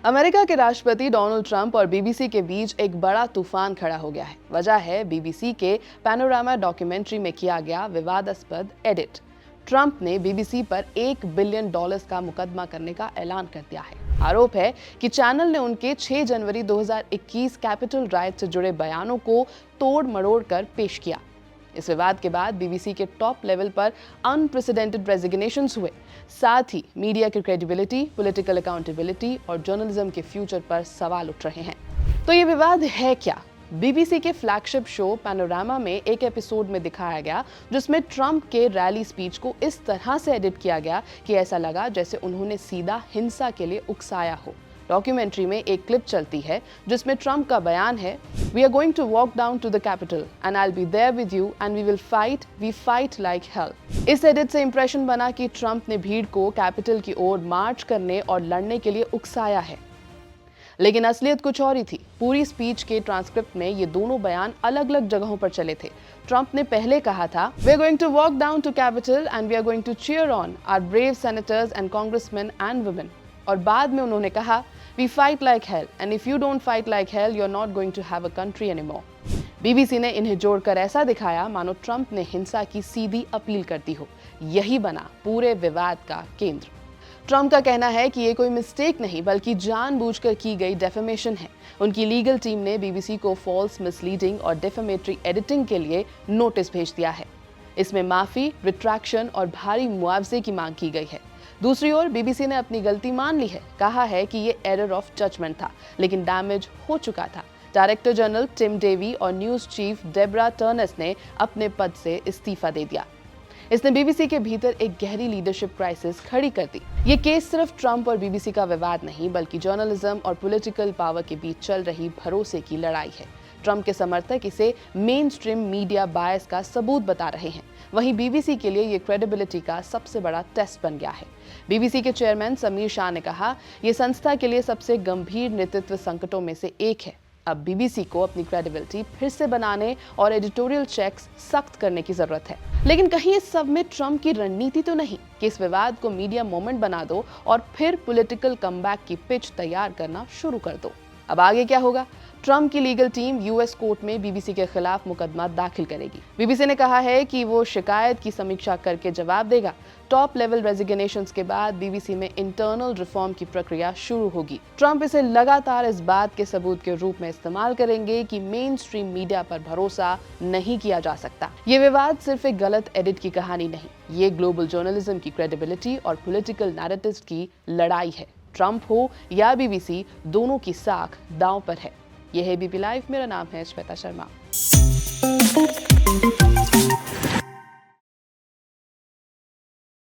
America के राष्ट्रपति Donald Trump और बीबीसी के बीच एक बड़ा तूफान खड़ा हो गया है। वजह है बीबीसी के पैनोरामा डॉक्यूमेंट्री में किया गया विवादास्पद एडिट। ट्रंप ने बीबीसी पर $1 बिलियन का मुकदमा करने का ऐलान कर दिया है। आरोप है कि चैनल ने उनके 6 जनवरी 2021 कैपिटल राइट से जुड़े बयानों को तोड़ मरोड़ कर पेश किया। इस विवाद के बाद बीबीसी के टॉप लेवल पर अनप्रेसिडेंटेड रेजिग्नेशंस हुए। साथ ही मीडिया की क्रेडिबिलिटी, पॉलिटिकल अकाउंटेबिलिटी और जर्नलिज्म के फ्यूचर पर सवाल उठ रहे हैं। तो ये विवाद है क्या? बीबीसी के फ्लैगशिप शो पैनोरामा में एक एपिसोड में दिखाया गया जिसमें ट्रंप के रैली स्पीच को इस तरह से एडिट किया गया कि ऐसा लगा जैसे उन्होंने सीधा हिंसा के लिए उकसाया हो। डॉक्यूमेंट्री में एक क्लिप चलती है जिसमें ट्रंप का बयान है, "We are going to walk down to the Capitol and I'll be there with you and we will fight. We fight like hell." इस एडिट से इंप्रेशन बना कि ट्रंप ने भीड़ को कैपिटल की ओर मार्च करने और लड़ने के लिए उकसाया है, लेकिन असलियत कुछ और ही थी। पूरी स्पीच के ट्रांसक्रिप्ट में ये दोनों बयान अलग अलग जगहों पर चले थे। ट्रंप ने पहले कहा था, "We are going to walk down to Capitol and we are going to cheer on our brave senators and congressmen and women." और बाद में उन्होंने कहा, "We fight like hell and if you don't fight like hell, you're not going to have a country anymore." BBC ने इन्हें जोड़कर ऐसा दिखाया मानो ट्रंप ने हिंसा की सीधी अपील कर दी हो। यही बना पूरे विवाद का केंद्र। ट्रंप का कहना है कि ये कोई मिस्टेक नहीं बल्कि जानबूझकर की गई डेफेमेशन है। उनकी लीगल टीम ने बीबीसी को फॉल्स, मिसलीडिंग और डेफेमेटरी एडिटिंग के लिए नोटिस भेज दिया है। इसमें माफी, रिट्रैक्शन और भारी मुआवजे की मांग की गई है। दूसरी ओर बीबीसी ने अपनी गलती मान ली है, कहा है कि ये एरर ऑफ जजमेंट था, लेकिन डैमेज हो चुका था। डायरेक्टर जनरल टिम डेवी और न्यूज चीफ डेब्रा टर्नस ने अपने पद से इस्तीफा दे दिया। इसने बीबीसी के भीतर एक गहरी लीडरशिप क्राइसिस खड़ी कर दी। ये केस सिर्फ ट्रंप और बीबीसी का विवाद नहीं बल्कि जर्नलिज्म और पॉलिटिकल पावर के बीच चल रही भरोसे की लड़ाई है। ट्रंप के समर्थक इसे मेन स्ट्रीम मीडिया बायस का सबूत बता रहे हैं, वहीं बीबीसी के लिए ये क्रेडिबिलिटी का सबसे बड़ा टेस्ट बन गया है। बीबीसी के चेयरमैन समीर शाह ने कहा, "ये संस्था के लिए सबसे गंभीर नेतृत्व संकटों में से एक है। अब बीबीसी को अपनी क्रेडिबिलिटी फिर से बनाने और एडिटोरियल चेक्स सख्त करने की जरूरत है।" लेकिन कहीं इस सब में ट्रंप की रणनीति तो नहीं कि इस विवाद को मीडिया मोमेंट बना दो और फिर पॉलिटिकल कमबैक की पिच तैयार करना शुरू कर दो। अब आगे क्या होगा? ट्रंप की लीगल टीम यूएस कोर्ट में बीबीसी के खिलाफ मुकदमा दाखिल करेगी। बीबीसी ने कहा है कि वो शिकायत की समीक्षा करके जवाब देगा। टॉप लेवल रेजिग्नेशंस के बाद बीबीसी में इंटरनल रिफॉर्म की प्रक्रिया शुरू होगी। ट्रंप इसे लगातार इस बात के सबूत के रूप में इस्तेमाल करेंगे कि मेन स्ट्रीम मीडिया पर भरोसा नहीं किया जा सकता। ये विवाद सिर्फ एक गलत एडिट की कहानी नहीं, ये ग्लोबल जर्नलिज्म की क्रेडिबिलिटी और पॉलिटिकल नैरेटिव्स की लड़ाई है। ट्रंप हो या बीबीसी, दोनों की साख दांव पर है। यह है बीबी लाइव। मेरा नाम है श्वेता शर्मा।